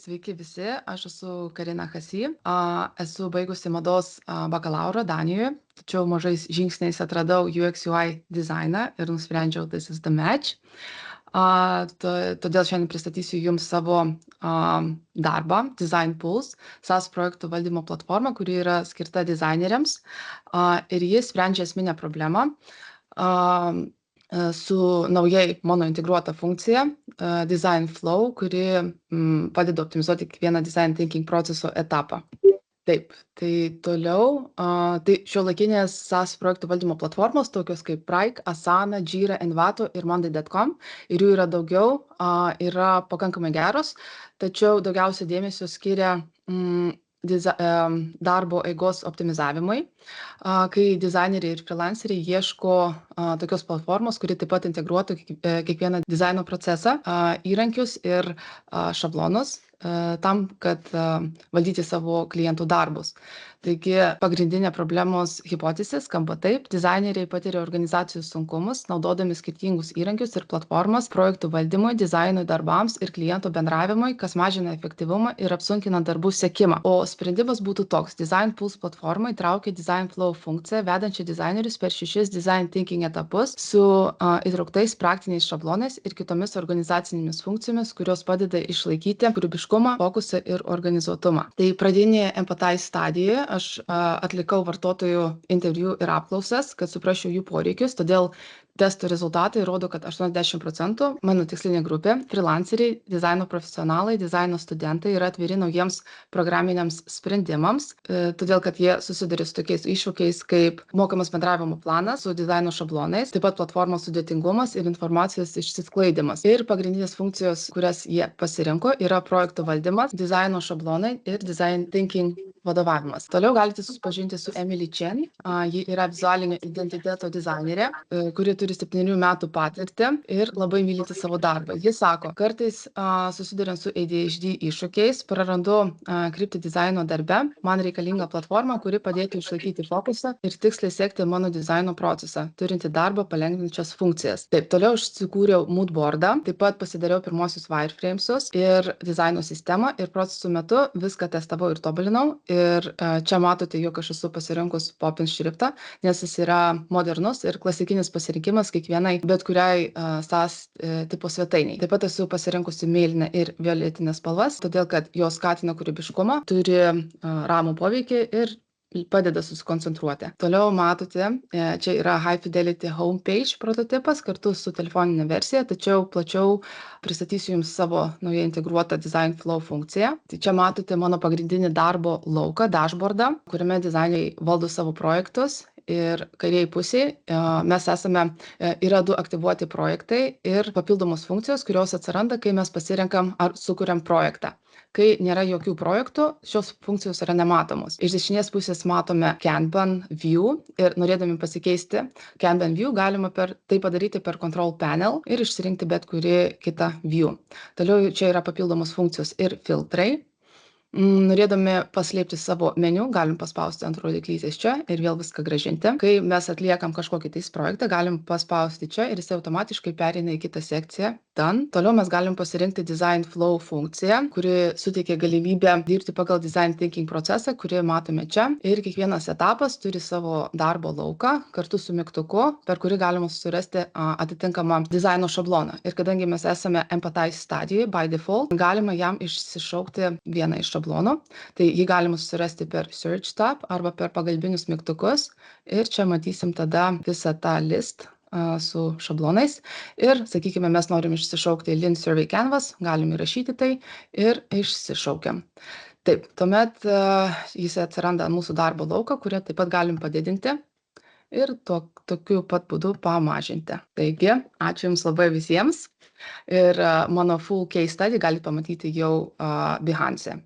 Sveiki visi, aš esu Karina Hasi. Esu baigusi mados bakalauro Danijoje, tačiau mažais žingsniais atradau UX UI dizainą ir nusprendžiau this is the match. Todėl šiandien pristatysiu Jums savo darbą Design Pools, SaaS projektų valdymo platformą, kuri yra skirta dizaineriams ir jis sprendžia esminę problemą su naujai mano integruota funkcija Design Flow, kuri padeda optimizuoti kiekvieną design thinking proceso etapą. Taip, tai toliau, tai šiuolaikinės SaaS projektų valdymo platformos, tokios kaip Pryke, Asana, Jira, Envato ir Monday.com, ir jų yra daugiau, yra pakankamai geros, tačiau daugiausia dėmesio skiria darbo eigos optimizavimui, kai dizaineriai ir freelanceriai ieško tokios platformos, kuri taip pat integruotų kiekvieną dizaino procesą, įrankius ir šablonus tam, kad valdyti savo klientų darbus. Taigi pagrindinė problemos hipotezė skamba taip: dizaineriai patiria organizacijų sunkumus, naudodami skirtingus įrankius ir platformas projektų valdymui, dizainui, darbams ir klientų bendravimui, kas mažina efektyvumą ir apsunkina darbų sekimą. O sprendimas būtų toks: Design Pools platforma įtraukia Design Flow funkciją, vedančią dizainerius per 6 design thinking etapus su įtrauktais praktiniais šablonais ir kitomis organizacinėmis funkcijomis, kurios padeda išlaikyti kūrybiškumą, fokusą ir organizuotumą. Tai pradinėje empathize stadijoje aš atlikau vartotojų interviu ir apklausas, kad suprasčiau jų poreikius, todėl testo rezultatai rodo, kad 80% mano tikslinė grupė - freelanceriai, dizaino profesionalai, dizaino studentai yra atviri naujiems programiniams sprendimams, todėl kad jie susiduria su tokiais iššūkiais kaip mokamas bendravimo planas su dizaino šablonais, taip pat platformos sudėtingumas ir informacijos išsisklaidimas. Ir pagrindinės funkcijos, kurias jie pasirinko, yra projektų valdymas, dizaino šablonai ir design thinking vadovavimas. Toliau galite susipažinti su Emily Chen. Ji yra vizualinio identiteto dizainerė, kuri turi 7 metų patirtį ir labai mylite savo darbą. Ji sako, kartais susiduriant su ADHD iššūkiais, prarandu kryptį dizaino darbe, man reikalinga platforma, kuri padėtų išlaikyti fokusą ir tiksliai sekti mano dizaino procesą, turinti darbą palengvinančias funkcijas. Taip, toliau aš sukūriau moodboardą, taip pat pasidariau pirmosius wireframesus ir dizaino sistemą ir procesų metu viską testavau ir tobulinau. Ir čia matote, jog aš esu pasirinkus Poppins šriftą, nes jis yra modernus ir klasikinis pasirinkimas kiekvienai bet kuriai SaaS tipo svetainiai. Taip pat esu pasirinkusi mėlyną ir violetinę spalvas, todėl kad jos skatina kūrybiškumą, turi ramų poveikį ir padeda susikoncentruoti. Toliau matote, čia yra High Fidelity Homepage prototipas kartu su telefoninė versija, tačiau plačiau pristatysiu Jums savo naujai integruotą Design Flow funkciją. Tai čia matote mano pagrindinį darbo lauką, dashboardą, kuriame dizaineriai valdo savo projektus. Ir kairėje pusėje yra 2 aktyvuoti projektai ir papildomos funkcijos, kurios atsiranda, kai mes pasirenkam ar sukuriam projektą. Kai nėra jokių projektų, šios funkcijos yra nematomos. Iš dešinės pusės matome Kanban View ir norėdami pasikeisti Kanban View galima tai padaryti per Control Panel ir išsirinkti bet kurį kitą view. Toliau čia yra papildomos funkcijos ir filtrai. Norėdami paslėpti savo meniu, galim paspausti ant rodyklytės čia ir vėl viską grąžinti. Kai mes atliekam kažkokį tais projektą, galim paspausti čia ir jis automatiškai pereina į kitą sekciją. Toliau mes galim pasirinkti Design Flow funkciją, kuri suteikia galimybę dirbti pagal Design Thinking procesą, kurį matome čia. Ir kiekvienas etapas turi savo darbo lauką kartu su mygtuku, per kurį galima susirasti atitinkamą dizaino šabloną. Ir kadangi mes esame empathize stadijoje, by default, galima jam išsišaukti vieną iš šablonų. Tai jį galima susirasti per Search tab arba per pagalbinius mygtukus. Ir čia matysim tada visą tą list su šablonais ir, sakykime, mes norim išsišaukti Lean Survey Canvas, galim įrašyti tai ir išsišaukiam. Taip, tuomet jis atsiranda mūsų darbo lauką, kurį taip pat galim padidinti ir tokiu pat būdu pamažinti. Taigi, ačiū Jums labai visiems ir mano full case study galite pamatyti jau Behance.